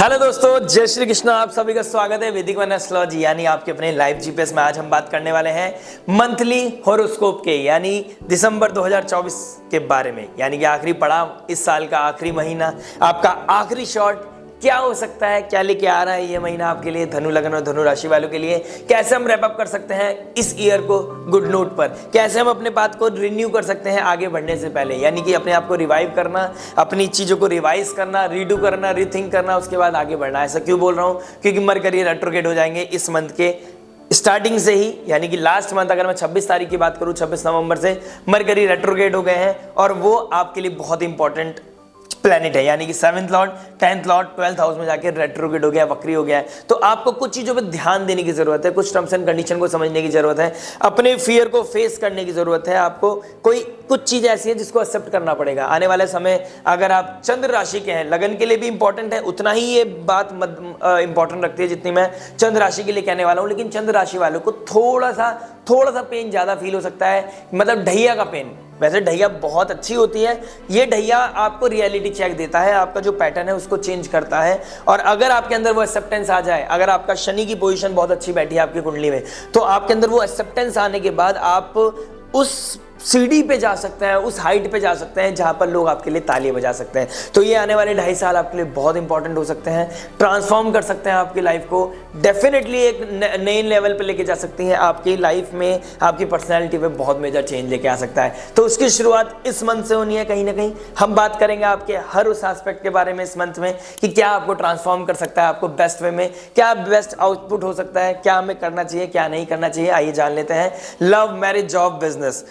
Hello दोस्तों, जय श्री कृष्ण। आप सभी का स्वागत है वैदिक वन एस्ट्रोलॉजी यानी आपके अपने लाइव जीपीएस में। आज हम बात करने वाले हैं मंथली हॉरोस्कोप के यानी दिसंबर 2024 के बारे में, यानी कि आखिरी पड़ाव, इस साल का आखिरी महीना, आपका आखिरी शॉट क्या हो सकता है, क्या लेके आ रहा है ये महीना आपके लिए, धनु लग्न और धनु राशि वालों के लिए। कैसे हम रैप अप कर सकते हैं इस ईयर को गुड नोट पर, कैसे हम अपने बात को रिन्यू कर सकते हैं आगे बढ़ने से पहले, यानी कि अपने आप को रिवाइव करना, अपनी चीज़ों को रिवाइज करना, रीडू करना, रीथिंक करना, उसके बाद आगे बढ़ना। ऐसा क्यों बोल रहा हूँ? क्योंकि मरकरी रेट्रोग्रेड हो जाएंगे इस मंथ के स्टार्टिंग से ही, यानी कि लास्ट मंथ अगर मैं 26 तारीख की बात करूँ, 26 नवंबर से मरकरी रेट्रोग्रेड हो गए हैं और वो आपके लिए बहुत इंपॉर्टेंट प्लैनेट है, यानी कि 7th Lord 10th Lord 12th house में जाके रेट्रोग्रेड हो गया, वक्री हो गया है। तो आपको कुछ चीज़ों पे ध्यान देने की जरूरत है, कुछ टर्म्स एंड कंडीशन को समझने की जरूरत है, अपने फियर को फेस करने की जरूरत है। आपको कुछ चीज़ ऐसी है जिसको एक्सेप्ट करना पड़ेगा आने वाले समय। अगर आप चंद्र राशि के हैं, लगन के लिए भी इंपॉर्टेंट है, उतना ही ये बात इंपॉर्टेंट रखती है जितनी मैं चंद्र राशि के लिए कहने वाला हूँ। लेकिन चंद्र राशि वालों को थोड़ा सा पेन ज़्यादा फील हो सकता है, मतलब ढैया का पेन। वैसे ढैया बहुत अच्छी होती है, ये ढैया आपको रियलिटी चेक देता है, आपका जो पैटर्न है उसको चेंज करता है। और अगर आपके अंदर वो एक्सेप्टेंस आ जाए, अगर आपका शनि की पोजीशन बहुत अच्छी बैठी है आपकी कुंडली में, तो आपके अंदर वो एक्सेप्टेंस आने के बाद आप उस सीढ़ी पे जा सकते हैं, उस हाइट पे जा सकते हैं जहां पर लोग आपके लिए ताली बजा सकते हैं। तो ये आने वाले 2.5 साल आपके लिए बहुत इंपॉर्टेंट हो सकते हैं, ट्रांसफॉर्म कर सकते हैं आपकी लाइफ को, डेफिनेटली एक नए लेवल पे लेके जा सकती हैं आपकी लाइफ में, आपकी पर्सनैलिटी पे बहुत मेजर चेंज लेके आ सकता है। तो उसकी शुरुआत इस मंथ से होनी है। कहीं ना कहीं हम बात करेंगे आपके हर उस एस्पेक्ट के बारे में इस मंथ में कि क्या आपको ट्रांसफॉर्म कर सकता है, आपको बेस्ट वे में क्या बेस्ट आउटपुट हो सकता है, क्या हमें करना चाहिए, क्या नहीं करना चाहिए। आइए जान लेते हैं love, marriage, job, business,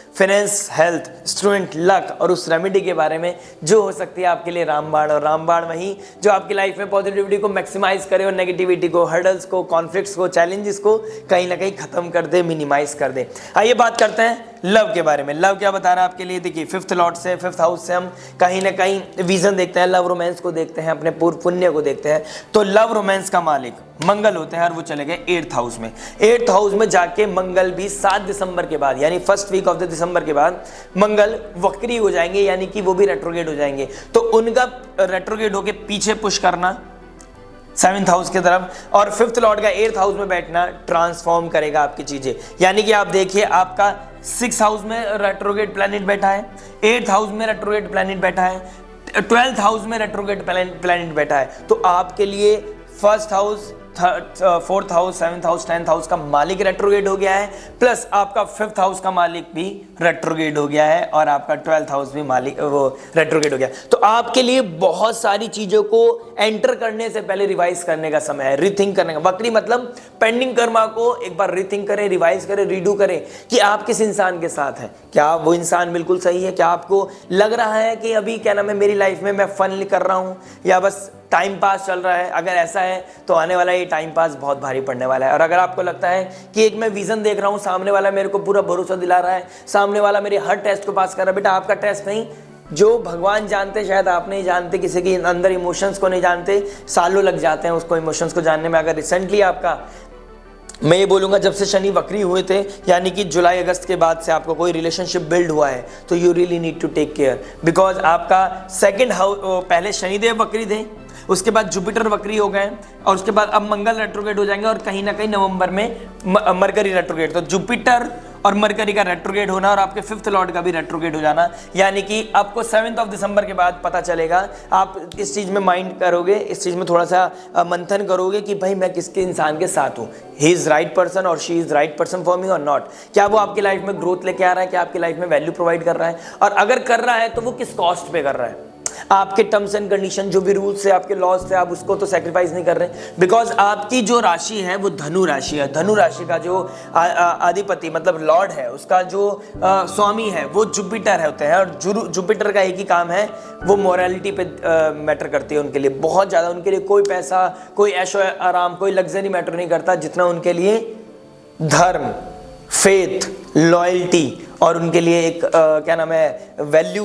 health, student, luck और उस रेमेडी के बारे में जो हो सकती है आपके लिए रामबाण, और रामबाण वही जो आपकी लाइफ में पॉजिटिविटी को मैक्सिमाइज करे और नेगेटिविटी को, हर्डल्स को, कॉन्फ्लिक्ट्स को, चैलेंजेस को कहीं ना कहीं खत्म कर दे, मिनिमाइज कर दे। आइए बात करते हैं लव के बारे में। लव क्या बता रहा है आपके लिए? देखिए 5th लॉर्ड से 5th हाउस से हम कहीं ना कहीं विजन देखते हैं, लव रोमांस को देखते हैं, अपने पूर्व पुण्य को देखते हैं। तो लव रोमांस का मालिक मंगल होते हैं और वो चले गए 8th हाउस में। 8th हाउस में जाके मंगल भी 7 दिसंबर के बाद, यानी first week of the December के बाद मंगल वक्री हो जाएंगे, यानी कि वो भी रेट्रोग्रेड हो जाएंगे। तो उनका रेट्रोग्रेड होके पीछे पुश करना 7th हाउस की तरफ, और 5th लॉर्ड का 8th हाउस में बैठना ट्रांसफॉर्म करेगा आपकी चीजें। यानी कि आप देखिए आपका 6th हाउस में रेट्रोग्रेड प्लैनेट बैठा है, 8th हाउस में रेट्रोग्रेड प्लैनेट बैठा है, 12th हाउस में रेट्रोग्रेड प्लैनेट बैठा है। तो आपके लिए 1st house, 4th house, 7th house, 10th house का मालिक रेट्रोग्रेड हो गया है, प्लस आपका 5th हाउस का मालिक भी रेट्रोग्रेड हो गया है, और आपका 12th हाउस भी मालिक वो रेट्रोग्रेड हो गया। तो आपके लिए बहुत सारी चीजों को एंटर करने से पहले रिवाइज करने का समय है, रीथिंक करने का। वक्री मतलब पेंडिंग कर्मा को एक बार रीथिंक करें, रिवाइज करें, रीडू करें कि आप किस इंसान के साथ हैं, क्या वो इंसान बिल्कुल सही है, क्या आपको लग रहा है कि अभी क्या नाम है मेरी लाइफ में मैं फन कर रहा हूं या बस टाइम पास चल रहा है। अगर ऐसा है तो आने वाला ये टाइम पास बहुत भारी पड़ने वाला है। और अगर आपको लगता है कि एक मैं विजन देख रहा हूँ, सामने वाला मेरे को पूरा भरोसा दिला रहा है, सामने वाला मेरे हर टेस्ट को पास कर रहा है, बेटा आपका टेस्ट नहीं, जो भगवान जानते शायद आप नहीं जानते, किसी के अंदर इमोशंस को नहीं जानते, सालों लग जाते हैं उसको इमोशंस को जानने में। अगर रिसेंटली आपका, मैं ये बोलूँगा जब से शनि वक्री हुए थे, यानी कि जुलाई अगस्त के बाद से आपको कोई रिलेशनशिप बिल्ड हुआ है, तो you really need to take care, because आपका 2nd हाउस, पहले शनिदेव वक्री थे, उसके बाद जुपिटर वक्री हो गए, और उसके बाद अब मंगल रेट्रोग्रेड हो जाएंगे, और कहीं ना कहीं नवंबर में मरकरी रेट्रोग्रेड। तो जुपिटर और मरकरी का रेट्रोग्रेड होना और आपके 5th लॉर्ड का भी रेट्रोग्रेड हो जाना, यानी कि आपको 7th ऑफ दिसंबर के बाद पता चलेगा। आप इस चीज़ में माइंड करोगे, इस चीज़ में थोड़ा सा मंथन करोगे कि भाई मैं किसके इंसान के साथ हूँ, ही इज़ राइट पर्सन और she is right person for me और नॉट। क्या वो आपकी लाइफ में ग्रोथ लेके आ रहा है, क्या आपकी लाइफ में वैल्यू प्रोवाइड कर रहा है, और अगर कर रहा है तो वो किस कॉस्ट पे कर रहा है। आपके टर्म्स एंड कंडीशन, जो भी रूल्स है, आपके लॉज थे, आप उसको तो सेक्रीफाइस नहीं कर रहे, बिकॉज आपकी जो राशि है वो धनु राशि है। धनु राशि का जो अधिपति मतलब लॉर्ड है, उसका जो स्वामी है वो जुपिटर होते हैं, और जुपिटर का एक ही काम है, वो मोरालिटी पे मैटर करती है उनके लिए बहुत ज़्यादा। उनके लिए कोई पैसा, कोई ऐशो आराम, कोई लग्जरी मैटर नहीं करता, जितना उनके लिए धर्म, फेथ, लॉयल्टी और उनके लिए एक क्या नाम है वैल्यू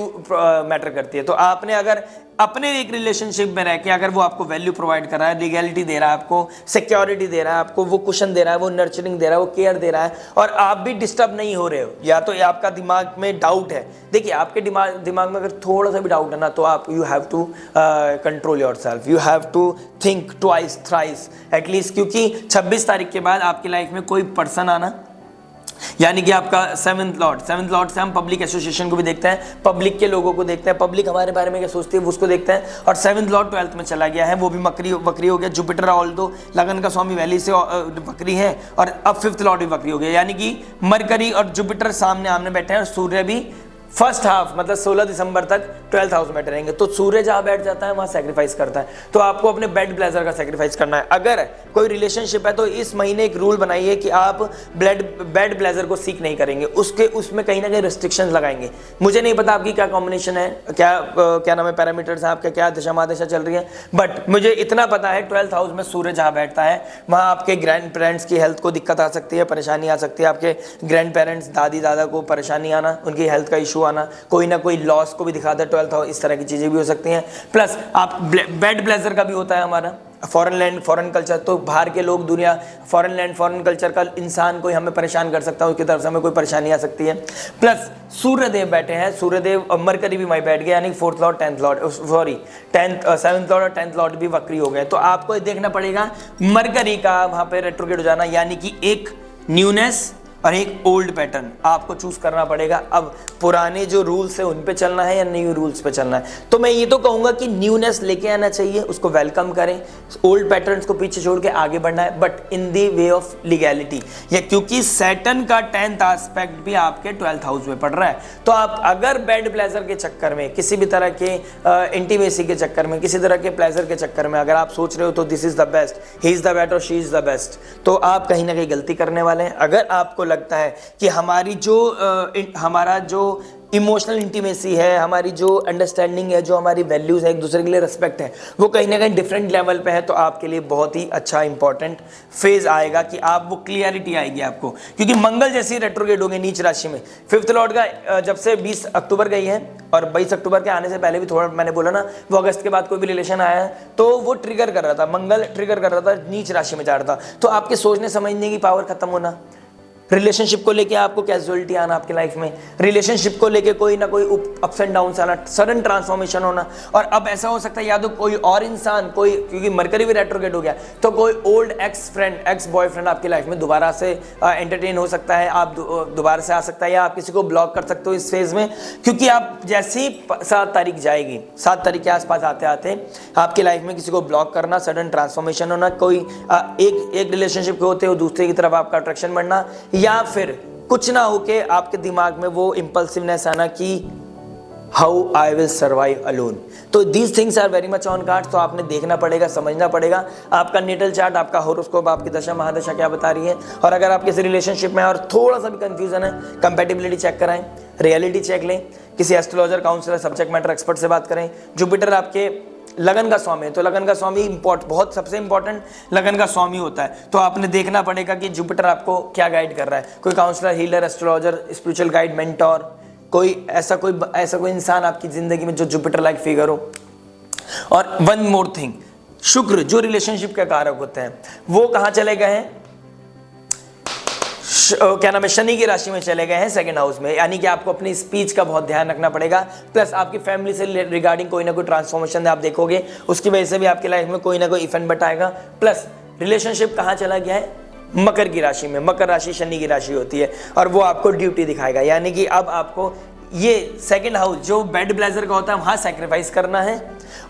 मैटर करती है। तो आपने अगर अपने एक रिलेशनशिप में रह के अगर वो आपको वैल्यू प्रोवाइड कर रहा है, लीगैलिटी दे रहा है, आपको सिक्योरिटी दे रहा है, आपको वो कुशन दे रहा है, वो नर्चरिंग दे रहा है, वो केयर दे रहा है, और आप भी डिस्टर्ब नहीं हो रहे हो, या तो आपका दिमाग में डाउट है। देखिए आपके दिमाग में अगर थोड़ा सा भी डाउट है ना, तो आप you have to control yourself, you have to think twice thrice at least, क्योंकि 26 तारीख के बाद आपकी लाइफ में कोई पर्सन आना, यानी कि आपका सेवंथ लॉर्ड से हम पब्लिक एसोसिएशन को भी देखते हैं, पब्लिक के लोगों को देखते हैं, पब्लिक हमारे बारे में क्या सोचती है उसको देखते हैं, और सेवंथ लॉर्ड 12th में चला गया है, वो भी वक्री हो गया। जुपिटर ऑल्दो लगन का स्वामी वैली से वक्री है, और अब 5th लॉर्ड भी वक्री हो गया, यानी कि मरकरी और जुपिटर सामने आमने बैठे हैं, और सूर्य भी फर्स्ट हाफ मतलब 16 दिसंबर तक 12th हाउस में रहेंगे। तो सूर्य जहाँ बैठ जाता है वहाँ सेक्रीफाइस करता है, तो आपको अपने बेड प्लेजर का सेक्रीफाइस करना है। अगर कोई रिलेशनशिप है तो इस महीने एक रूल बनाइए कि आप बेड प्लेजर को सीख नहीं करेंगे, उसमें कहीं ना कहीं रिस्ट्रिक्शंस लगाएंगे। मुझे नहीं पता आपकी क्या कॉम्बिनेशन है, क्या नाम है, पैरामीटर्स हैं आपके, क्या दशा महादशा चल रही है, बट मुझे इतना पता है 12th हाउस में सूर्य जहाँ बैठता है वहाँ आपके ग्रैंड पेरेंट्स की हेल्थ को दिक्कत आ सकती है, परेशानी आ सकती है, आपके ग्रैंड पेरेंट्स दादी दादा को परेशानी आना, उनकी हेल्थ का इशू आना, कोई ना कोई लॉस को भी दिखाता है 12th हाउस, इस तरह की चीजें भी हो सकती हैं। प्लस आप बेड प्लेजर का भी होता है हमारा, फॉरेन लैंड फॉरेन कल्चर, तो बाहर के लोग दुनिया फॉरेन लैंड फॉरेन कल्चर का इंसान कोई हमें परेशान कर सकता है, उसकी तरफ से हमें कोई परेशानी आ सकती है। प्लस सूर्यदेव बैठे हैं, सूर्यदेव मरकरी भी वहीं बैठ गए, यानी 4th Lord 10th Lord, sorry 7th Lord और 10th लॉर्ड भी वक्री हो गए। तो आपको देखना पड़ेगा मरकरी का वहां पे रेट्रोग्रेड हो जाना, यानी कि एक न्यूनेस और एक ओल्ड पैटर्न आपको चूज करना पड़ेगा। अब पुराने जो रूल्स है उन पे चलना है या न्यू रूल्स पे चलना है, तो मैं ये तो कहूंगा कि न्यूनेस लेके आना चाहिए, उसको वेलकम करें, ओल्ड पैटर्न्स को पीछे छोड़ के आगे बढ़ना है, but in the way of legality. या क्योंकि सैटर्न का 10th एस्पेक्ट भी आपके 12th हाउस में पड़ रहा है, तो आप अगर बेड प्लेजर के चक्कर में, किसी भी तरह के इंटीमेसी के चक्कर में, किसी तरह के प्लेजर के चक्कर में अगर आप सोच रहे हो तो this is the best, he is the best और शी इज द बेस्ट, तो आप कहीं ना कहीं गलती करने वाले हैं। अगर आपको लगता है कि हमारा जो इमोशनल इंटीमेसी है, हमारी जो अंडरस्टैंडिंग है, जो हमारी वैल्यूज है, एक दूसरे के लिए रिस्पेक्ट है, वो कहीं ना कहीं डिफरेंट लेवल पे है, तो आपके लिए बहुत ही अच्छा इंपॉर्टेंट फेज आएगा कि आप वो क्लियरिटी आएगी आपको, क्योंकि मंगल जैसी रेट्रोग्रेड होंगे नीच राशि में। 5th लॉर्ड का जब से 20 अक्टूबर गई है, और 22 अक्टूबर के आने से पहले भी थोड़ा मैंने बोला ना, वो अगस्त के बाद कोई भी रिलेशन आया है तो वो ट्रिगर कर रहा था, मंगल ट्रिगर कर रहा था, नीच राशि में जा रहा था, तो आपके सोचने समझने की पावर खत्म होना, रिलेशनशिप को लेके आपको कैजुअलिटी आना आपकी लाइफ में, रिलेशनशिप को लेके कोई ना कोई अप्स एंड डाउन्स आना, सडन ट्रांसफॉर्मेशन होना। और अब ऐसा हो सकता है या तो कोई और इंसान, कोई, क्योंकि मरकरी भी रेट्रोग्रेड हो गया, तो कोई old x friend, ex boyfriend आपकी लाइफ में दोबारा से एंटरटेन हो सकता है, आप दोबारा से आ सकता है, या आप किसी को ब्लॉक कर सकते हो इस फेज में, क्योंकि आप जैसे ही 7 तारीख जाएगी, 7 तारीख के आसपास आते आते आपकी लाइफ में किसी को ब्लॉक करना, सडन ट्रांसफॉर्मेशन होना, कोई एक रिलेशनशिप के होते हो दूसरे की तरफ आपका अट्रैक्शन बढ़ना, या फिर कुछ ना होके आपके दिमाग में वो इंपल्सिवनेस आना कि how I will survive alone. तो these things are very much on cards, तो आपने देखना पड़ेगा, समझना पड़ेगा आपका नेटल चार्ट, आपका होरोस्कोप, आपकी दशा महादशा क्या बता रही है। और अगर आप किसी रिलेशनशिप में और थोड़ा सा भी कंफ्यूजन है, कंपैटिबिलिटी चेक कराएं, रियलिटी चेक लें, किसी astrologer, counsellor, subject matter expert से बात करें। जुपिटर आपके लगन का स्वामी है, तो लगन का स्वामी बहुत सबसे इंपॉर्टेंट लगन का स्वामी होता है, तो आपने देखना पड़ेगा कि जुपिटर आपको क्या गाइड कर रहा है। कोई counsellor, healer, astrologer, spiritual guide, mentor, कोई ऐसा इंसान आपकी जिंदगी में जो जुपिटर लाइक फिगर हो। और वन मोर थिंग, शुक्र जो रिलेशनशिप के कारक होते हैं वो कहाँ चले गए हैं, क्या नाम है, शनि की राशि में चले गए हैं 2nd हाउस में, यानी कि आपको अपनी स्पीच का बहुत ध्यान रखना पड़ेगा। प्लस आपकी फैमिली से रिगार्डिंग कोई ना कोई ट्रांसफॉर्मेशन आप देखोगे, उसकी वजह से भी आपकी लाइफ में कोई ना कोई इफेक्ट बताएगा। प्लस रिलेशनशिप कहाँ चला गया है, मकर की राशि में, मकर राशि शनि की राशि होती है, और वो आपको ड्यूटी दिखाएगा, यानी कि अब आपको ये 2nd हाउस जो बेड प्लेजर का होता है वहाँ सेक्रीफाइस करना है,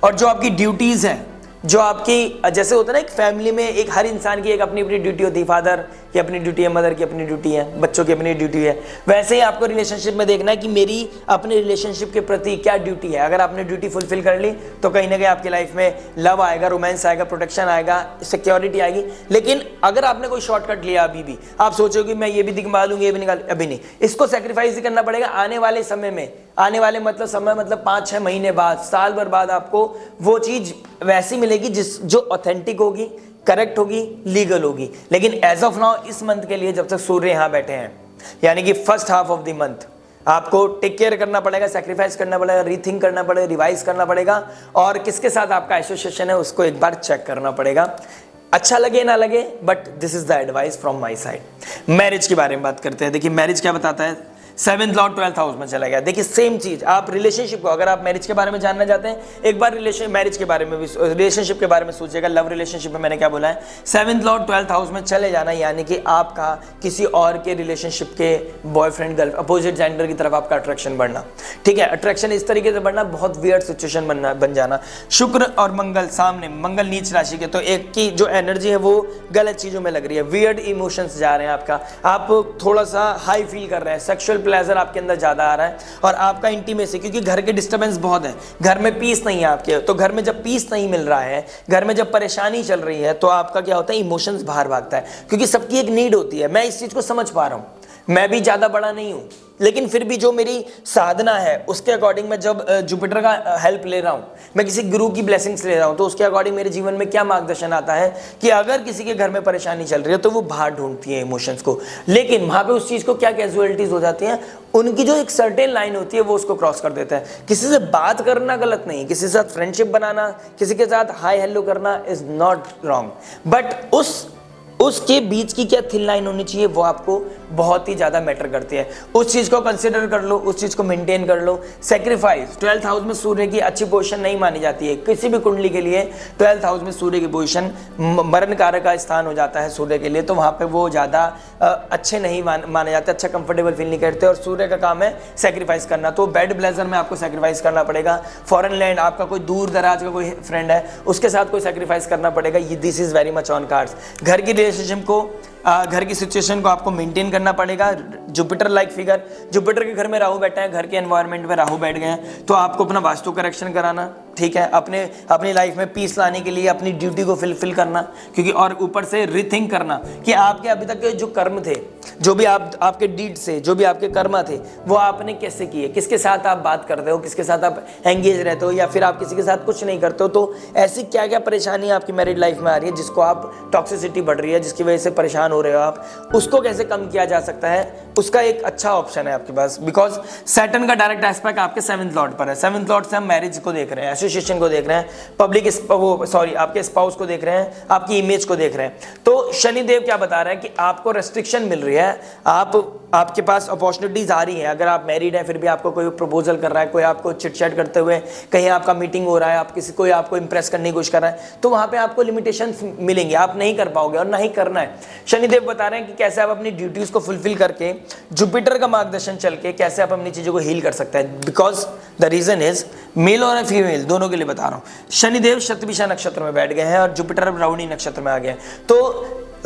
और जो आपकी ड्यूटीज है, जो आपकी जैसे होता है ना एक फैमिली में एक हर इंसान की एक अपनी अपनी ड्यूटी होती है, फादर की अपनी ड्यूटी है, मदर की अपनी ड्यूटी है, बच्चों की अपनी ड्यूटी है, वैसे ही आपको रिलेशनशिप में देखना है कि मेरी अपने रिलेशनशिप के प्रति क्या ड्यूटी है। अगर आपने ड्यूटी फुलफिल कर ली तो कहीं ना कहीं आपकी लाइफ में लव आएगा, रोमांस आएगा, प्रोटेक्शन आएगा, सिक्योरिटी आएगी। लेकिन अगर आपने कोई शॉर्टकट लिया, अभी भी आप सोचोगे मैं ये भी दिखा लूंगी, ये भी निकाल, अभी नहीं, इसको सेक्रीफाइस ही करना पड़ेगा। आने वाले समय में, आने वाले मतलब समय मतलब 5-6 महीने बाद, साल भर बाद आपको वो चीज वैसी मिलेगी जो ऑथेंटिक होगी, करेक्ट होगी, लीगल होगी। लेकिन एज ऑफ नाउ इस मंथ के लिए जब तक सूर्य यहां बैठे हैं, यानी कि first half of the month आपको टेक केयर करना पड़ेगा, सेक्रीफाइस करना पड़ेगा, रीथिंक करना पड़ेगा, रिवाइज करना पड़ेगा, और किसके साथ आपका एसोसिएशन है उसको एक बार चेक करना पड़ेगा। अच्छा लगे ना लगे, but this is the advice from my side. Marriage के बारे में बात करते हैं। देखिए मैरिज क्या बताता है, 7th लॉर्ड 12th हाउस में चला गया। देखिए सेम चीज, आप रिलेशनशिप को, अगर आप मैरिज के बारे में जानना चाहते हैं, एक बार मैरिज के बारे में भी, रिलेशनशिप के बारे में सोचिएगा। लव रिलेशनशिप में मैंने क्या बोला है, 7th लॉर्ड 12th हाउस में चले जाना, यानी कि आपका किसी और के रिलेशनशिप के बॉयफ्रेंड गर्ल अपोजिट जेंडर की तरफ आपका अट्रैक्शन बढ़ना, ठीक है, अट्रैक्शन इस तरीके से बढ़ना, बहुत वियर्ड सिचुएशन बन जाना। शुक्र और मंगल सामने, मंगल नीच राशि के, तो एक की जो एनर्जी है वो गलत चीजों में लग रही है, वियर्ड इमोशंस जा रहे हैं आपका, आप थोड़ा सा हाई फील कर रहे हैं, सेक्सुअल प्लेजर आपके अंदर ज्यादा आ रहा है, और आपका इंटीमेसी, क्योंकि घर के डिस्टर्बेंस बहुत है, घर में पीस नहीं है आपके, तो घर में जब पीस नहीं मिल रहा है, घर में जब परेशानी चल रही है, तो आपका क्या होता है, इमोशंस बाहर भागता है, क्योंकि सबकी एक नीड होती है। मैं इस चीज को समझ पा रहा हूं, मैं भी ज्यादा बड़ा नहीं हूं, लेकिन फिर भी जो मेरी साधना है उसके अकॉर्डिंग मैं जब जुपिटर का हेल्प ले रहा हूं, मैं किसी गुरु की ब्लेसिंग्स ले रहा हूं, तो उसके अकॉर्डिंग मेरे जीवन में क्या मार्गदर्शन आता है कि अगर किसी के घर में परेशानी चल रही है तो वो बाहर ढूंढती है इमोशंस को, लेकिन वहां पे उस चीज को क्या कैजुअलिटीज हो जाती हैं, उनकी जो एक सर्टेन लाइन होती है वो उसको क्रॉस कर देता है। किसी से बात करना गलत नहीं, किसी के साथ फ्रेंडशिप बनाना, किसी के साथ हाई हेलो करना इज नॉट रॉन्ग, बट उसके बीच की क्या थिन लाइन होनी चाहिए वो आपको बहुत ही ज्यादा मैटर करती है। उस चीज को कंसीडर कर लो, उस चीज को मेंटेन कर लो। सेक्रीफाइस, 12th हाउस में सूर्य की अच्छी पोजीशन नहीं मानी जाती है किसी भी कुंडली के लिए। 12th हाउस में सूर्य की पोजीशन मरण कारक का स्थान हो जाता है सूर्य के लिए, तो वहां पे वो ज्यादा अच्छे नहीं माने जाते, अच्छा कंफर्टेबल फील नहीं करते, और सूर्य का काम है सेक्रीफाइस करना। तो बेड ब्लेजर में आपको सेक्रीफाइस करना पड़ेगा, फॉरेन लैंड, आपका कोई दूर दराज का कोई फ्रेंड है उसके साथ कोई सेक्रीफाइस करना पड़ेगा, this is very much on cards. घर की रिलेशनशिप को, घर की सिचुएशन को आपको मेंटेन करना पड़ेगा। जुपिटर लाइक फिगर, जुपिटर के घर में राहु बैठा है, घर के एनवायरनमेंट में राहु बैठ गए हैं, तो आपको अपना वास्तु करेक्शन कराना, ठीक है, अपनी लाइफ में पीस लाने के लिए अपनी ड्यूटी को फिलफिल करना, क्योंकि और ऊपर से रीथिंक करना कि आपके अभी तक के जो कर्म थे, जो भी आपके डीड से, जो भी आपके कर्म थे, वो आपने कैसे किए, किसके साथ आप बात करते हो, किसके साथ आप एंगेज रहते हो, या फिर आप किसी के साथ कुछ नहीं करते हो, तो ऐसी क्या क्या परेशानी आपकी मैरिड लाइफ में आ रही है जिसको आप टॉक्सिसिटी बढ़ रही है, जिसकी वजह से परेशान हो रहे हो आप, उसको कैसे कम किया जा सकता है, उसका एक अच्छा ऑप्शन है आपके पास। बिकॉज सैटर्न का डायरेक्ट एस्पेक्ट आपके 7th लॉर्ड पर है। 7th लॉर्ड से हम मैरिज को देख रहे हैं, एसोसिएशन को देख रहे हैं, आपके स्पाउस को देख रहे हैं, आपकी इमेज को देख रहे हैं। तो शनिदेव क्या बता रहे हैं कि आपको रेस्ट्रिक्शन मिल रही है, आपके पास अपॉर्चुनिटीज आ रही है। अगर आप मैरिड हैं फिर भी आपको कोई प्रपोजल कर रहा है, कोई आपको चिटचैट करते हुए कहीं आपका मीटिंग हो रहा है, कोई आपको इंप्रेस करने की कोशिश कर रहा है, तो वहां पे आपको लिमिटेशंस मिलेंगे, आप नहीं कर पाओगे और नहीं करना है। शनिदेव बता रहे हैं कि कैसे आप अपनी ड्यूटीज को फुलफिल करके, जुपिटर का मार्गदर्शन चल के कैसे आप अपनी चीजों को हील कर सकते हैं। Because the reason is, male और फीमेल दोनों के लिए बता रहा हूं, शनिदेव शतभिषा नक्षत्र में बैठ गए हैं और जुपिटर रोहिणी नक्षत्र में आ गए हैं। तो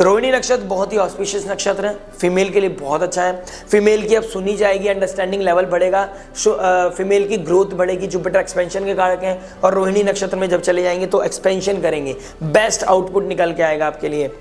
रोहिणी नक्षत्र बहुत ही ऑस्पिशियस नक्षत्र है, फीमेल के लिए बहुत अच्छा है। फीमेल की अब सुनी जाएगी, अंडरस्टैंडिंग लेवल बढ़ेगा, फीमेल की ग्रोथ बढ़ेगी, जुपिटर एक्सपेंशन के कारक हैं, और रोहिणी नक्षत्र में जब चले जाएंगे तो एक्सपेंशन करेंगे, बेस्ट आउटपुट निकल के आएगा आपके लिए।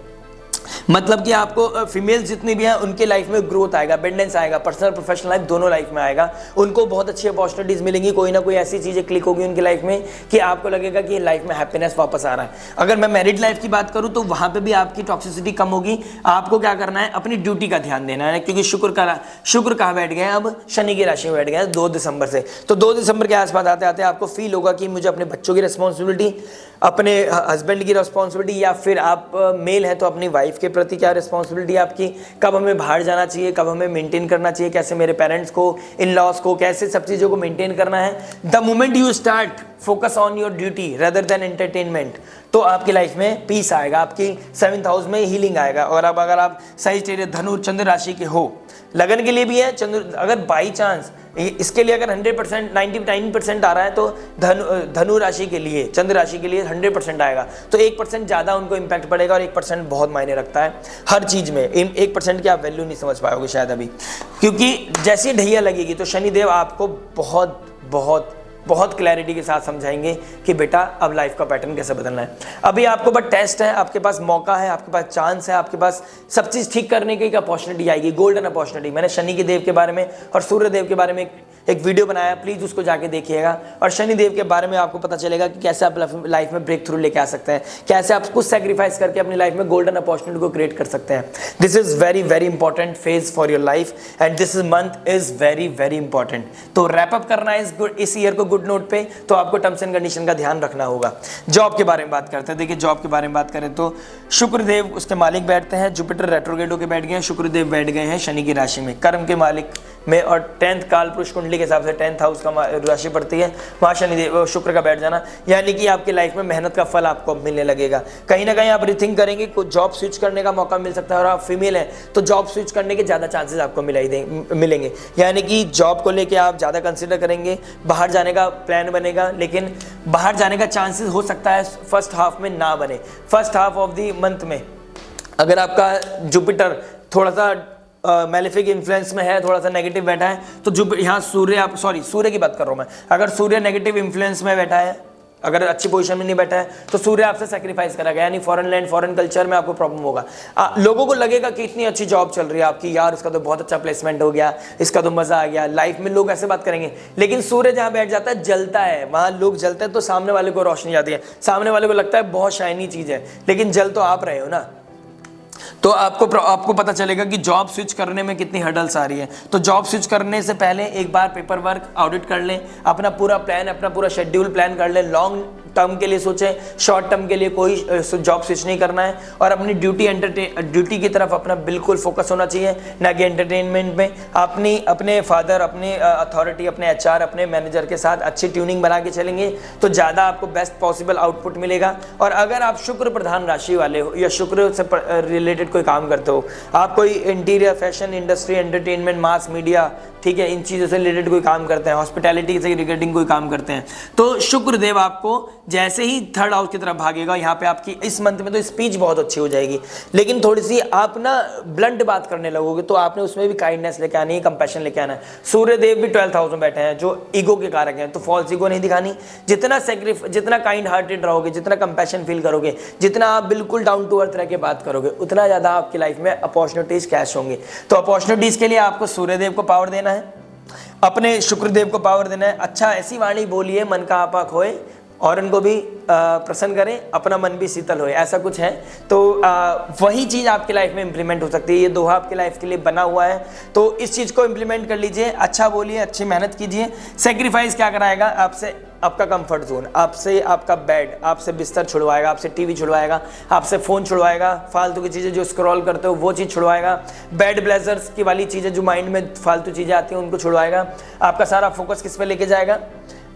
मतलब कि आपको फीमेल जितनी भी हैं उनके लाइफ में ग्रोथ आएगा, अबंडेंस आएगा, पर्सनल प्रोफेशनल लाइफ दोनों लाइफ में आएगा, उनको बहुत अच्छी अपॉर्चुनिटीज मिलेंगी, कोई ना कोई ऐसी चीजें क्लिक होगी उनकी लाइफ में कि आपको लगेगा कि लाइफ में हैप्पीनेस वापस आ रहा है। अगर मैं मैरिड लाइफ की बात करूं तो वहां पे भी आपकी टॉक्सिसिटी कम होगी। आपको क्या करना है, अपनी ड्यूटी का ध्यान देना है, क्योंकि शुक्र कहाँ बैठ गए हैं, अब शनि की राशि में बैठ गए हैं 2 दिसंबर से। तो 2 दिसंबर के आसपास आते आते आपको फील होगा कि मुझे अपने बच्चों की रिस्पॉन्सिबिलिटी, अपने हस्बैंड की रिस्पॉन्सिबिलिटी, या फिर आप मेल है तो अपनी वाइफ के प्रति क्या रिस्पॉन्सिबिलिटी आपकी, कब हमें बाहर जाना चाहिए, कब हमें मेंटेन करना चाहिए, कैसे मेरे पेरेंट्स को, इन लॉज को, कैसे सब चीज़ों को मेंटेन करना है। The moment you start focus on your duty rather than entertainment, तो आपकी लाइफ में पीस आएगा, आपकी 7th हाउस में हीलिंग आएगा। और अब अगर आप सजिटेरियस धनु चंद्र राशि के हो, लगन के लिए भी है चंद्र, अगर बाई चांस इसके लिए अगर 100% 99% आ रहा है तो धनु राशि के लिए, चंद्र राशि के लिए 100% आएगा, तो 1% ज़्यादा उनको इम्पैक्ट पड़ेगा, और 1% बहुत मायने रखता है हर चीज़ में। 1% की आप वैल्यू नहीं समझ पाओगे शायद अभी, क्योंकि जैसी ढैया लगेगी तो शनिदेव आपको बहुत बहुत बहुत क्लैरिटी के साथ समझाएंगे कि बेटा अब लाइफ का पैटर्न कैसे बदलना है। अभी आपको बस टेस्ट है, आपके पास मौका है, आपके पास चांस है, आपके पास सब चीज़ ठीक करने की एक अपॉर्चुनिटी आएगी, गोल्डन अपॉर्चुनिटी। मैंने शनि के देव के बारे में और सूर्य देव के बारे में एक वीडियो बनाया, प्लीज़ उसको जाके देखिएगा। और शनिदेव के बारे में आपको पता चलेगा कि कैसे आप लाइफ में ब्रेक थ्रू लेके आ सकते हैं, कैसे आप कुछ सेक्रीफाइस करके अपनी लाइफ में गोल्डन अपॉर्चुनिटी को क्रिएट कर सकते हैं। This is very very important phase for your life and this month is very very important. तो रैप अप करना है इस ईयर को गुड नोट पे, तो आपको टर्म्स एंड कंडीशन का ध्यान रखना होगा। जॉब के बारे में बात करते हैं। देखिए जॉब के बारे में बात करें तो शुक्रदेव उसके मालिक बैठते हैं, जुपिटर रेट्रोग्रेड होकर बैठ गए हैं, शुक्रदेव बैठ गए हैं शनि की राशि में, कर्म के मालिक में, और 10th काल पुरुष कुंडली के हिसाब से 10th हाउस का राशि पड़ती है, वहाँ शनिदेव शुक्र का बैठ जाना, यानी कि आपकी लाइफ में मेहनत का फल आपको मिलने लगेगा। कहीं ना कहीं आप रिथिंक करेंगे, कुछ जॉब स्विच करने का मौका मिल सकता है, और आप फीमेल हैं तो जॉब स्विच करने के ज़्यादा चांसेस आपको मिलेंगे, यानी कि जॉब को लेके आप ज़्यादा कंसिडर करेंगे, बाहर जाने का प्लान बनेगा, लेकिन बाहर जाने का चांसेस हो सकता है फर्स्ट हाफ में ना बने। First half of the month में अगर आपका जुपिटर थोड़ा सा मैलेफिक इन्फ्लुएंस में है, थोड़ा सा नेगेटिव बैठा है, तो जो यहाँ सूर्य की बात कर रहा हूँ मैं, अगर सूर्य नेगेटिव इन्फ्लुएंस में बैठा है, अगर अच्छी पोजीशन में नहीं बैठा है, तो सूर्य आपसे सैक्रिफाइस करेगा, यानी फॉरेन लैंड फॉरेन कल्चर में आपको प्रॉब्लम होगा। लोगों को लगेगा कि इतनी अच्छी जॉब चल रही है आपकी, यार इसका तो बहुत अच्छा प्लेसमेंट हो गया, इसका तो मजा आ गया लाइफ में, लोग ऐसे बात करेंगे। लेकिन सूर्य जहाँ बैठ जाता है जलता है, वहाँ लोग जलते हैं तो सामने वाले को रोशनी आती है, सामने वाले को लगता है बहुत शाइनी चीज है, लेकिन जल तो आप रहे हो ना। तो आपको पता चलेगा कि जॉब स्विच करने में कितनी हर्डल्स आ रही है। तो जॉब स्विच करने से पहले एक बार पेपर वर्क ऑडिट कर लें, अपना पूरा प्लान, अपना पूरा शेड्यूल प्लान कर लें, लॉन्ग टर्म के लिए सोचें, शॉर्ट टर्म के लिए कोई जॉब स्विच नहीं करना है, और अपनी ड्यूटी की तरफ अपना बिल्कुल फोकस होना चाहिए, ना कि एंटरटेनमेंट में। अपने फादर, अपने अथॉरिटी, अपने एचआर, अपने मैनेजर के साथ अच्छी ट्यूनिंग बना के चलेंगे तो ज़्यादा आपको बेस्ट पॉसिबल आउटपुट मिलेगा। और अगर आप शुक्र प्रधान राशि वाले हो या शुक्र से रिलेटेड कोई काम करते हो, आप कोई interior, fashion industry, entertainment, mass media, ठीक है, इन चीज़ों से रिलेटेड कोई काम करते हैं, हॉस्पिटैलिटी से रिलेटिंग कोई काम करते हैं, तो शुक्रदेव आपको जैसे ही थर्ड हाउस की तरफ भागेगा, यहाँ पे आपकी इस मंथ में तो स्पीच बहुत अच्छी हो जाएगी, लेकिन थोड़ी सी आप ना ब्लंट बात करने लगोगे, तो आपने उसमें भी काइंडनेस लेके आनी है, कंपैशन लेके आना है। सूर्यदेव भी 12th हाउस में बैठे हैं जो ईगो के कारक हैं, तो फॉल्स ईगो नहीं दिखानी। जितना काइंड हार्टेड रहोगे, जितना कंपैशन फील करोगे, जितना आप बिल्कुल डाउन टू अर्थ रह के बात करोगे, उतना ज़्यादा आपकी लाइफ में अपॉर्चुनिटीज कैश होंगी। तो अपॉर्चुनिटीज के लिए आपको सूर्यदेव को पावर देना है, अपने शुक्रदेव को पावर देना है। अच्छा ऐसी वाणी बोलिए मन का आपा खोए, और उनको भी प्रसन्न करें, अपना मन भी शीतल होए, ऐसा कुछ है। तो वही चीज़ आपकी लाइफ में इंप्लीमेंट हो सकती है। ये दोहा आपकी लाइफ के लिए बना हुआ है, तो इस चीज़ को इंप्लीमेंट कर लीजिए। अच्छा बोलिए, अच्छी मेहनत कीजिए। सेक्रीफाइस क्या कराएगा आपसे? आपका कंफर्ट जोन, आपसे आपका बेड, आपसे बिस्तर छुड़वाएगा, आपसे टीवी छुड़वाएगा, आपसे फ़ोन छुड़वाएगा, फालतू की चीज़ें जो स्क्रॉल करते हो वो चीज़ छुड़वाएगा, बेड ब्लेजर्स की वाली चीज़ें जो माइंड में फालतू चीज़ें आती हैं उनको छुड़वाएगा। आपका सारा फोकस किस पे लेके जाएगा?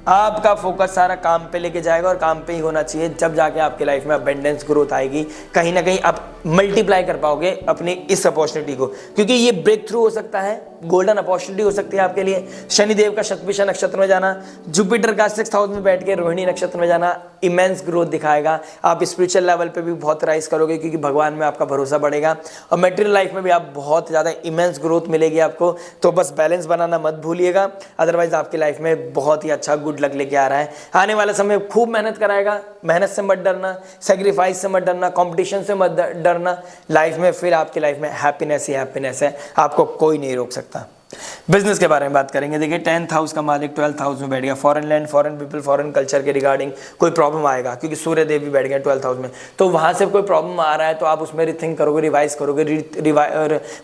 आपका फोकस सारा काम पे लेके जाएगा, और काम पे ही होना चाहिए। जब जाके आपकी लाइफ में अबेंडेंस ग्रोथ आएगी, कहीं ना कहीं आप मल्टीप्लाई कर पाओगे अपनी इस अपॉर्चुनिटी को, क्योंकि ये ब्रेक थ्रू हो सकता है, गोल्डन अपॉर्चुनिटी हो सकती है आपके लिए। शनिदेव का शतभिषा नक्षत्र में जाना, जुपिटर का 6th हाउस में बैठ के रोहिणी नक्षत्र में जाना इमेंस ग्रोथ दिखाएगा। आप स्पिरिचुअल लेवल पे भी बहुत राइज करोगे, क्योंकि भगवान में आपका भरोसा बढ़ेगा, और मटेरियल लाइफ में भी आप बहुत ज़्यादा इमेंस ग्रोथ मिलेगी आपको। तो बस बैलेंस बनाना मत भूलिएगा, अदरवाइज आपकी लाइफ में बहुत ही अच्छा गुड लक लेके आ रहा है। आने वाले समय खूब मेहनत कराएगा, मेहनत से मत डरना, सेक्रीफाइस से मत डरना, कॉम्पिटिशन से मत डरना। लाइफ में फिर आपकी लाइफ में हैप्पीनेस ही हैप्पीनेस है, आपको कोई नहीं रोक सकता। बिजनेस के बारे में बात करेंगे। देखिए 10th हाउस का मालिक 12th हाउस में बैठ गया, foreign land, foreign people, foreign culture के रिगार्डिंग कोई प्रॉब्लम आएगा, क्योंकि सूर्य देव भी बैठ गए 12th हाउस में। तो वहाँ से कोई प्रॉब्लम आ रहा है तो आप उसमें रिथिंक करोगे, रिवाइज करोगे,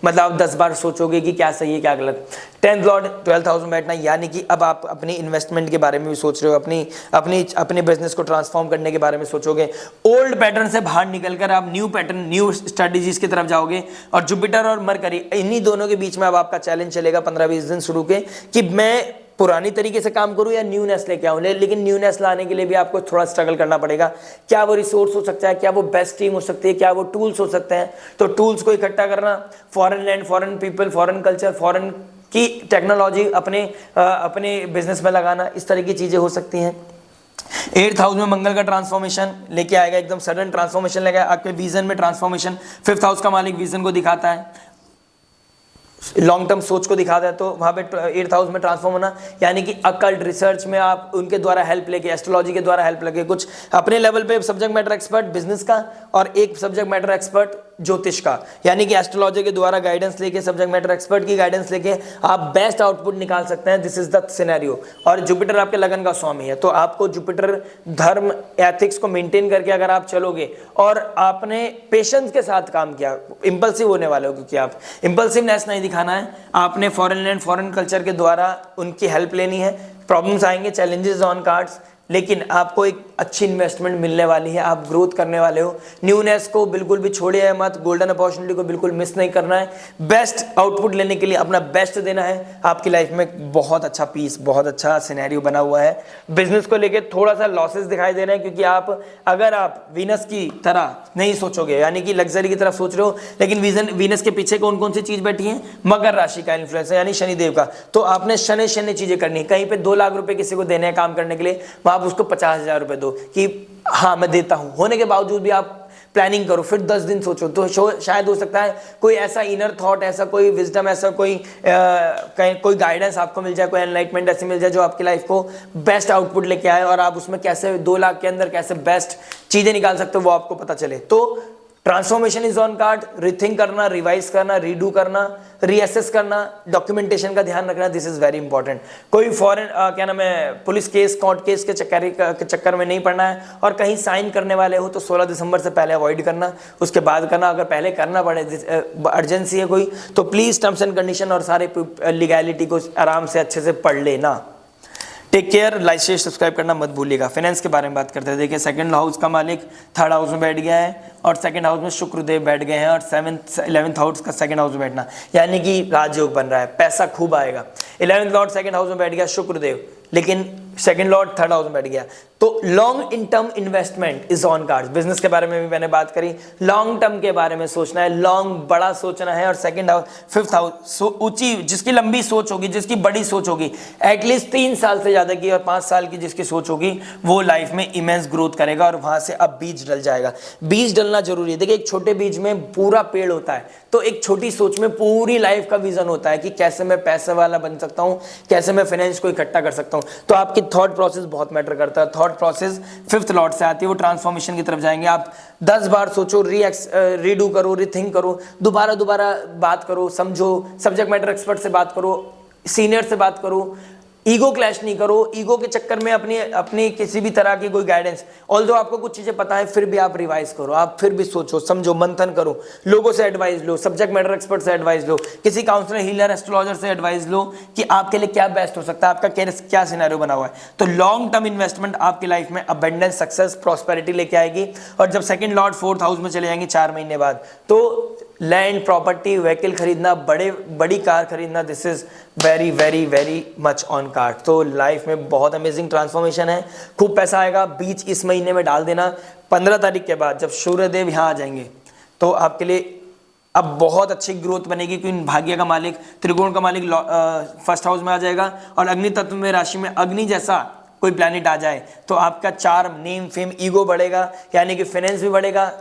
मतलब आप 10 बार सोचोगे कि क्या सही है क्या गलत। 10th लॉर्ड 12th हाउस में बैठना, यानी कि अब आप अपनी इन्वेस्टमेंट के बारे में भी सोच रहे हो, अपने बिजनेस को ट्रांसफॉर्म करने के बारे में सोचोगे। ओल्ड पैटर्न से बाहर निकलकर आप न्यू पैटर्न, न्यू स्ट्रेटेजीज की तरफ जाओगे। और जुपिटर और मरकरी, इन्हीं दोनों के बीच में अब आपका चैलेंज चलेगा 15-20 दिन शुरू के, कि मैं पुरानी तरीके से काम करूं या न्यूनेस लेके आऊं। लेकिन न्यूनेस लाने के लिए भी आपको थोड़ा स्ट्रगल करना पड़ेगा। क्या वो रिसोर्स हो सकता है, क्या वो बेस्ट टीम हो सकती है, क्या वो टूल्स हो सकते हैं। तो टूल्स को इकट्ठा करना, foreign land, foreign people, foreign culture, foreign की टेक्नोलॉजी अपने बिजनेस में लगाना, इस तरह की चीजें हो सकती हैं। 8th हाउस में मंगल का ट्रांसफॉर्मेशन लेके आएगा, एकदम सडन ट्रांसफॉर्मेशन लेगा आपके विजन में ट्रांसफॉर्मेशन। 5th हाउस का मालिक विजन को दिखाता है, लॉन्ग टर्म सोच को दिखाता है, तो वहाँ पे 8th हाउस में ट्रांसफॉर्म होना, यानी कि अकल्ट रिसर्च में आप उनके द्वारा हेल्प लेके, एस्ट्रोलॉजी के द्वारा हेल्प लेके, कुछ अपने लेवल पे सब्जेक्ट मैटर एक्सपर्ट बिजनेस का और एक सब्जेक्ट मैटर एक्सपर्ट ज्योतिष का, यानी कि एस्ट्रोलॉजी के द्वारा गाइडेंस लेके, सब्जेक्ट मैटर एक्सपर्ट की गाइडेंस लेके आप बेस्ट आउटपुट निकाल सकते हैं। This is the scenario. और जुपिटर आपके लगन का स्वामी है, तो आपको जुपिटर धर्म एथिक्स को मेंटेन करके अगर आप चलोगे और आपने पेशेंस के साथ काम किया, इंपल्सिव होने वाले हो, क्योंकि आप इंपल्सिवनेस नहीं दिखाना है, आपने फॉरेन लैंड फॉरेन कल्चर के द्वारा उनकी हेल्प लेनी है। प्रॉब्लम्स आएंगे, चैलेंजेस ऑन कार्ड्स, लेकिन आपको एक अच्छी इन्वेस्टमेंट मिलने वाली है, आप ग्रोथ करने वाले हो। न्यूनेस को बिल्कुल भी छोड़िए मत, गोल्डन अपॉर्चुनिटी को बिल्कुल मिस नहीं करना है। बेस्ट आउटपुट लेने के लिए अपना बेस्ट देना है। आपकी लाइफ में बहुत अच्छा पीस, बहुत अच्छा सिनेरियो बना हुआ है। बिजनेस को लेके थोड़ा सा लॉसेस दिखाई दे रहे हैं, क्योंकि अगर आप वीनस की तरह नहीं सोचोगे, यानी कि लग्जरी की तरफ सोच रहे हो, लेकिन वीनस के पीछे कौन कौन सी चीज बैठी है, मकर राशि का इन्फ्लुएंस है, यानी शनिदेव का, तो आपने शनि शनि चीजें करनी है। कहीं पे 2 लाख रुपए किसी को देने हैं काम करने के लिए, आप उसको 50,000 रुपए दो कि हाँ मैं देता हूं, होने के बावजूद भी आप प्लानिंग करो, फिर 10 दिन सोचो, तो शायद हो सकता है कोई ऐसा इनर थॉट, ऐसा कोई विजडम, ऐसा कोई गाइडेंस आपको मिल जाए, कोई एनलाइटमेंट ऐसी मिल जाए जो आपकी लाइफ को बेस्ट आउटपुट लेके आए, और आप उसमें कैसे 2 लाख के अंदर कैसे बेस्ट चीजें निकाल सकते हो वो आपको पता चले। तो transformation is on card. Rethink करना, रिवाइज करना, रीडू करना, रीअसेस करना, डॉक्यूमेंटेशन का ध्यान रखना, दिस इज वेरी इंपॉर्टेंट। कोई फॉरेन क्या नाम है, पुलिस केस, कोर्ट केस के चक्कर में नहीं पड़ना है, और कहीं साइन करने वाले हो तो 16 दिसंबर से पहले अवॉइड करना, उसके बाद करना। अगर पहले करना पड़े, अर्जेंसी है कोई, तो प्लीज टर्म्स एंड कंडीशन और सारे लीगैलिटी को आराम से अच्छे से पढ़ लेना। Take care, like share subscribe करना मत भूलिएगा। फाइनेंस के बारे में बात करते हैं। देखिए, सेकंड हाउस का मालिक थर्ड हाउस में बैठ गया है, और सेकंड हाउस में शुक्रदेव बैठ गए हैं, और 11th हाउस का सेकंड हाउस में बैठना, यानी कि राजयोग बन रहा है, पैसा खूब आएगा। 11th लॉर्ड सेकंड हाउस में बैठ गया शुक्रदेव, लेकिन सेकंड लॉर्ड थर्ड हाउस में बैठ गया, तो long in term investment is on cards. Business के बारे में भी मैंने बात करी, लॉन्ग टर्म के बारे में सोचना है, लॉन्ग बड़ा सोचना है। और सेकंड हाउस, फिफ्थ हाउस, ऊंची, जिसकी लंबी सोच होगी, जिसकी बड़ी सोच होगी, एटलीस्ट 3 साल से ज्यादा की और 5 साल की जिसकी सोच होगी, वो लाइफ में इमेंस ग्रोथ करेगा, और वहां से अब बीज डल जाएगा। बीज डलना जरूरी है। देखिए, एक छोटे बीज में पूरा पेड़ होता है, तो एक छोटी सोच में पूरी लाइफ का विजन होता है कि कैसे मैं पैसे वाला बन सकता हूं, कैसे मैं फाइनेंस को इकट्ठा कर सकता हूं। तो आपकी थॉट प्रोसेस बहुत मैटर करता है। थॉट प्रोसेस 5th लॉर्ड से आती है, वो ट्रांसफॉर्मेशन की तरफ जाएंगे। आप 10 बार सोचो, रीडू करो, रीथिंक करो, दोबारा बात करो, समझो, सब्जेक्ट मैटर एक्सपर्ट से बात करो, सीनियर से बात करो, ईगो क्लैश नहीं करो। ईगो के चक्कर में अपनी किसी भी तरह की कोई गाइडेंस, ऑल्दो आपको कुछ चीजें पता है, फिर भी आप रिवाइज करो, आप फिर भी सोचो, समझो, मंथन करो, लोगों से एडवाइस लो, सब्जेक्ट मैटर एक्सपर्ट से एडवाइस लो, किसी काउंसलर, हीलर, एस्ट्रोलॉजर से एडवाइस लो कि आपके लिए क्या बेस्ट हो सकता है, आपका क्या सिनेरियो बना हुआ है। तो लॉन्ग टर्म इन्वेस्टमेंट आपकी लाइफ में अबंडेंस, सक्सेस, प्रॉस्पेरिटी लेके आएगी। और जब सेकंड लॉर्ड 4th हाउस में चले जाएंगे 4 महीने बाद, तो लैंड, प्रॉपर्टी, व्हीकल खरीदना, बड़ी कार खरीदना, this is very very very much on card. तो लाइफ में बहुत अमेजिंग ट्रांसफॉर्मेशन है, खूब पैसा आएगा। बीज इस महीने में डाल देना। 15 तारीख के बाद जब सूर्यदेव यहाँ आ जाएंगे, तो आपके लिए अब बहुत अच्छी ग्रोथ बनेगी, क्योंकि भाग्य का मालिक, त्रिकोण का मालिक 1st हाउस में आ जाएगा, और अग्नि तत्व में राशि में अग्नि जैसा कोई प्लैनेट आ जाए, तो आपका चार्म, नेम, फेम, ईगो बढ़ेगा, यानी कि फाइनेंस भी बढ़ेगा,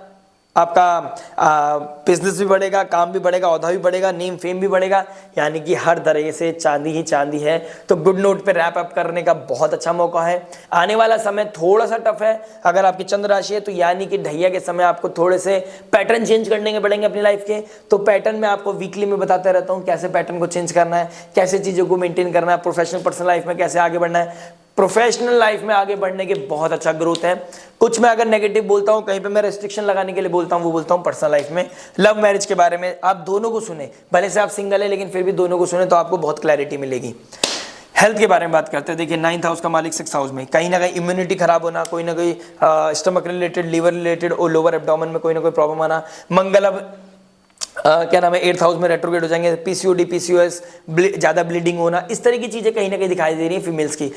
आपका बिजनेस भी बढ़ेगा, काम भी बढ़ेगा, औहदा भी बढ़ेगा, नेम फेम भी बढ़ेगा, यानी कि हर तरह से चांदी ही चांदी है। तो गुड नोट पे रैप अप करने का बहुत अच्छा मौका है। आने वाला समय थोड़ा सा टफ है अगर आपकी चंद्र राशि है, तो यानी कि ढैया के समय आपको थोड़े से पैटर्न चेंज करने के पड़ेंगे अपनी लाइफ के। तो पैटर्न मैं आपको वीकली में बताता रहता हूँ, कैसे पैटर्न को चेंज करना है, कैसे चीज़ों को मेंटेन करना है, प्रोफेशनल पर्सनल लाइफ में कैसे आगे बढ़ना है। प्रोफेशनल लाइफ में आगे बढ़ने के बहुत अच्छा ग्रोथ है। कुछ मैं अगर नेगेटिव बोलता हूं, कहीं पे मैं रेस्ट्रिक्शन लगाने के लिए बोलता हूं, वो बोलता हूं पर्सनल लाइफ में। लव मैरिज के बारे में आप दोनों को सुने, भले से आप सिंगल है लेकिन फिर भी दोनों को सुने, तो आपको बहुत क्लैरिटी मिलेगी। हेल्थ के बारे में बात करते हैं। देखिए, 9th हाउस का मालिक 6th हाउस में, कहीं ना कहीं इम्यूनिटी खराब होना, कोई ना कोई स्टमक रिलेटेड, लीवर रिलेटेड और लोअर एब्डोमेन में कोई ना कोई प्रॉब्लम आना। मंगल अब क्या नाम है 8th हाउस में रेट्रोग्रेड हो जाएंगे। पीसीओडी, पीसीओएस, ज्यादा ब्लीडिंग होना, इस तरह की चीजें कहीं ना कहीं दिखाई दे रही है फीमेल्स की।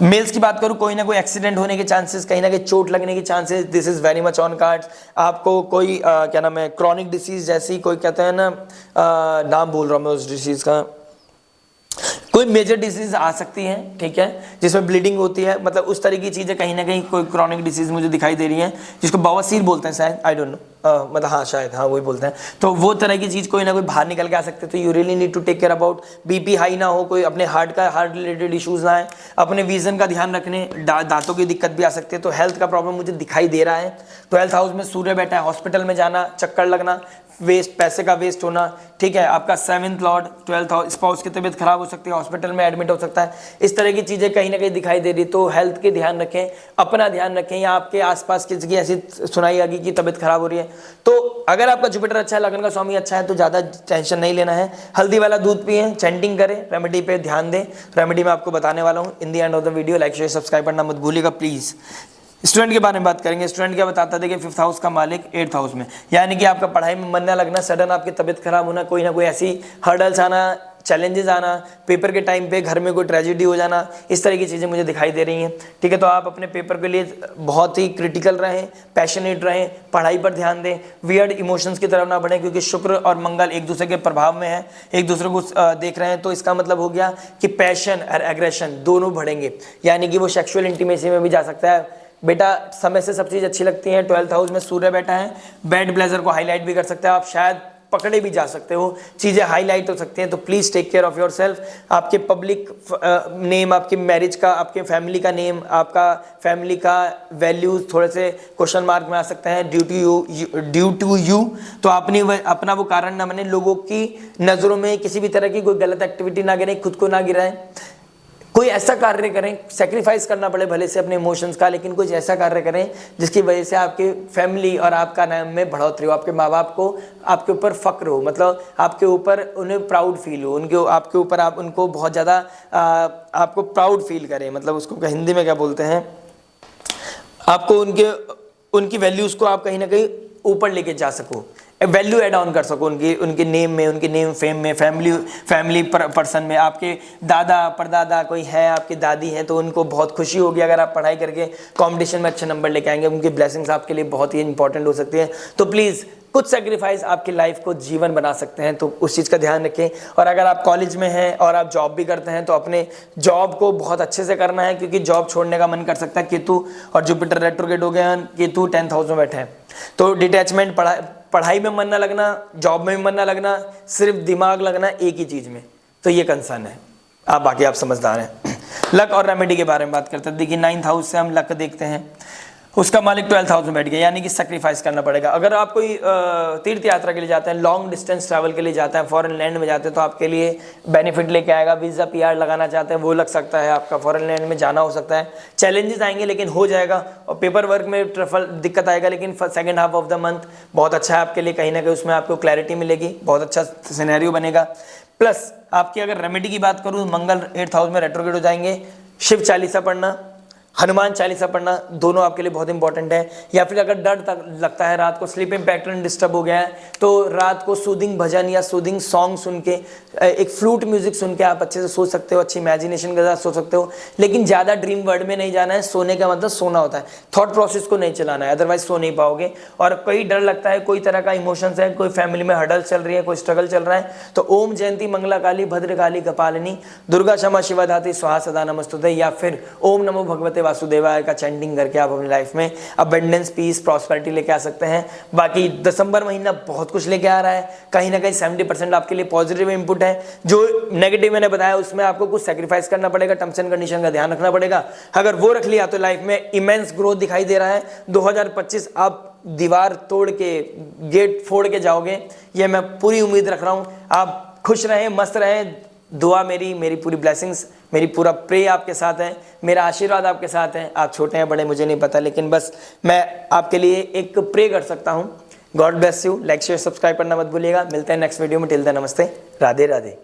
मेल्स की बात करूं, कोई ना कोई एक्सीडेंट होने के चांसेस, कहीं ना कहीं चोट लगने के chances, this is very much on cards. आपको कोई क्या नाम है क्रॉनिक डिसीज जैसी, कोई कहते हैं ना नाम भूल रहा हूं मैं उस डिसीज का, कोई मेजर डिसीज आ सकती है, ठीक है, जिसमें ब्लीडिंग होती है, मतलब उस तरह की चीज़ें कहीं ना कहीं कोई क्रॉनिक डिसीज मुझे दिखाई दे रही है, जिसको बवासीर बोलते हैं शायद, आई डोंट नो, मतलब हाँ शायद, हाँ वही बोलते हैं। तो वो तरह की चीज़ कोई ना कोई बाहर निकल के आ सकते हैं। तो you really need to take care about, BP high ना हो, कोई अपने हार्ट रिलेटेड इश्यूज ना है, अपने विजन का ध्यान रखने, दांतों की दिक्कत भी आ सकती है। तो हेल्थ का प्रॉब्लम मुझे दिखाई दे रहा है। 12th हाउस में सूर्य बैठा है, हॉस्पिटल में जाना, चक्कर लगना, वेस्ट, पैसे का वेस्ट होना, ठीक है। आपका 7th Lord 12th house, spouse की तबीयत खराब हो सकती है, हॉस्पिटल में एडमिट हो सकता है, इस तरह की चीज़ें कहीं ना कहीं दिखाई दे रही। तो हेल्थ के ध्यान रखें, अपना ध्यान रखें, या आपके आसपास किसी की ऐसी सुनाई आगी कि तबीयत खराब हो रही है। तो अगर आपका जुपिटर अच्छा है, लगन का स्वामी अच्छा है, तो ज़्यादा टेंशन नहीं लेना है। हल्दी वाला दूध पिए, चैंटिंग करें, रेमेडी पे ध्यान दें। रेमेडी मैं आपको बताने वाला हूँ in the end of the video. Like share subscribe करना मत भूलिएगा प्लीज़। स्टूडेंट के बारे में बात करेंगे। स्टूडेंट क्या बताता था कि 5th हाउस का मालिक 8th हाउस में, यानी कि आपका पढ़ाई में मन ना लगना, सडन आपकी तबीयत खराब होना, कोई ना कोई ऐसी हर्डल्स आना, चैलेंजेस आना, पेपर के टाइम पे घर में कोई ट्रेजेडी हो जाना, इस तरह की चीज़ें मुझे दिखाई दे रही हैं, ठीक है। तो आप अपने पेपर के लिए बहुत ही क्रिटिकल रहें, पैशनेट रहें, पढ़ाई पर ध्यान दें, वियर्ड इमोशंस की तरफ ना बढ़ें, क्योंकि शुक्र और मंगल एक दूसरे के प्रभाव में है, एक दूसरे को देख रहे हैं। तो इसका मतलब हो गया कि पैशन और एग्रेशन दोनों बढ़ेंगे, यानी कि वो सेक्सुअल इंटीमेसी में भी जा सकता है। बेटा समय से सब चीज़ अच्छी लगती है। 12th हाउस में सूर्य बैठा है, बैड ब्लेजर को हाईलाइट भी कर सकता है, आप शायद पकड़े भी जा सकते हो, चीज़ें हाईलाइट हो सकती हैं। तो please take care of yourself. आपके पब्लिक नेम, आपके मैरिज का, आपके फैमिली का नेम, आपका फैमिली का वैल्यूज थोड़े से क्वेश्चन मार्क में आ सकते हैं ड्यू टू यू। तो अपना वो कारण ना बने, लोगों की नज़रों में किसी भी तरह की कोई गलत एक्टिविटी ना गिरे, खुद को ना गिराएं, कोई ऐसा कार्य करें, सेक्रीफाइस करना पड़े भले से अपने इमोशंस का, लेकिन कुछ ऐसा कार्य करें जिसकी वजह से आपकी फैमिली और आपका नाम में बढ़ोतरी हो, आपके माँ बाप को आपके ऊपर फक्र हो, मतलब आपके ऊपर उन्हें प्राउड फील हो, उनके आपके ऊपर आप उनको बहुत ज़्यादा आपको प्राउड फील करें, मतलब उसको हिंदी में क्या बोलते हैं, आपको उनकी वैल्यूज़ को आप कहीं ना कहीं ऊपर लेके जा सको, वैल्यू एड ऑन कर सको उनके नेम में, उनके नेम फेम में, फैमिली पर्सन में। आपके दादा परदादा कोई है, आपकी दादी हैं, तो उनको बहुत खुशी होगी अगर आप पढ़ाई करके कंपटीशन में अच्छे नंबर लेके आएंगे। उनकी ब्लेसिंग्स आपके लिए बहुत ही इंपॉर्टेंट हो सकती है। तो प्लीज़ कुछ सेक्रीफाइस आपकी लाइफ को जीवन बना सकते हैं, तो उस चीज़ का ध्यान रखें। और अगर आप कॉलेज में हैं और आप जॉब भी करते हैं, तो अपने जॉब को बहुत अच्छे से करना है, क्योंकि जॉब छोड़ने का मन कर सकता है। केतु और जुपिटर रेट्रोग्रेड हो गए हैं, केतु 10th हाउस में बैठे हैं, तो डिटैचमेंट, पढ़ाई में मन ना लगना, जॉब में भी मन ना लगना, सिर्फ दिमाग लगना एक ही चीज़ में, तो ये कंसर्न है। बाकी आप समझदार हैं। लक और रेमेडी के बारे में बात करते हैं। देखिए 9th हाउस से हम लक देखते हैं, उसका मालिक 12th हाउस में बैठ गया, यानी कि सेक्रीफाइस करना पड़ेगा। अगर आप कोई तीर्थ यात्रा के लिए जाते हैं, लॉन्ग डिस्टेंस ट्रैवल के लिए जाते हैं, फॉरेन लैंड में जाते हैं, तो आपके लिए बेनिफिट लेके आएगा। वीज़ा PR लगाना चाहते हैं, वो लग सकता है, आपका फॉरेन लैंड में जाना हो सकता है। चैलेंजेस आएंगे लेकिन हो जाएगा, और पेपर वर्क में ट्रफल दिक्कत आएगा, लेकिन 2nd half of the month बहुत अच्छा है आपके लिए, कहीं ना कहीं उसमें आपको क्लैरिटी मिलेगी, बहुत अच्छा सिनेरियो बनेगा। प्लस आपकी अगर रेमेडी की बात करूँ, मंगल 8th हाउस में रेट्रोग्रेड हो जाएंगे, शिव चालीसा पढ़ना, हनुमान चालीसा पढ़ना, दोनों आपके लिए बहुत इंपॉर्टेंट है। या फिर अगर डर लगता है, रात को स्लीपिंग पैटर्न डिस्टर्ब हो गया है, तो रात को सूदिंग भजन या सूदिंग सॉन्ग सुन के, एक फ्लूट म्यूजिक सुन के आप अच्छे से सो सकते हो, अच्छी इमेजिनेशन के साथ सो सकते हो। लेकिन ज़्यादा ड्रीम वर्ल्ड में नहीं जाना है। सोने का मतलब सोना होता है, थॉट प्रोसेस को नहीं चलाना है, अदरवाइज सो नहीं पाओगे। और कोई डर लगता है, कोई तरह का इमोशंस है, कोई फैमिली में हर्डल चल रही है, कोई स्ट्रगल चल रहा है, तो ओम जयंती मंगला काली भद्रकाली कपालिनी दुर्गा क्षमा शिवा धात्री स्वाहा सदा नमस्तुते, या फिर ओम नमो भगवते वासुदेवाय का चैंटिंग करके आप अपनी लाइफ में अबंडेंस, पीस, प्रॉस्पेरिटी लेके आ सकते हैं। बाकी दिसंबर महीना बहुत कुछ लेके आ रहा है, कहीं ना कहीं 70% आपके लिए पॉजिटिव इनपुट है। जो नेगेटिव मैंने बताया उसमें आपको कुछ सेक्रीफाइस करना पड़ेगा, टर्म्स एंड कंडीशन का ध्यान रखना पड़ेगा। अगर वो रख लिया तो लाइफ में इमेंस ग्रोथ दिखाई दे रहा है। 2025 आप दीवार तोड़ के, गेट फोड़ के जाओगे, ये मैं पूरी उम्मीद रख रहा हूँ। आप खुश रहें, मस्त रहें। दुआ मेरी पूरी ब्लेसिंग्स, मेरी पूरा प्रे आपके साथ है, मेरा आशीर्वाद आपके साथ है। आप छोटे हैं बड़े मुझे नहीं पता, लेकिन बस मैं आपके लिए एक प्रे कर सकता हूँ। God bless you. Like share subscribe करना मत भूलिएगा। मिलते हैं नेक्स्ट वीडियो में। टिल देन नमस्ते, राधे राधे।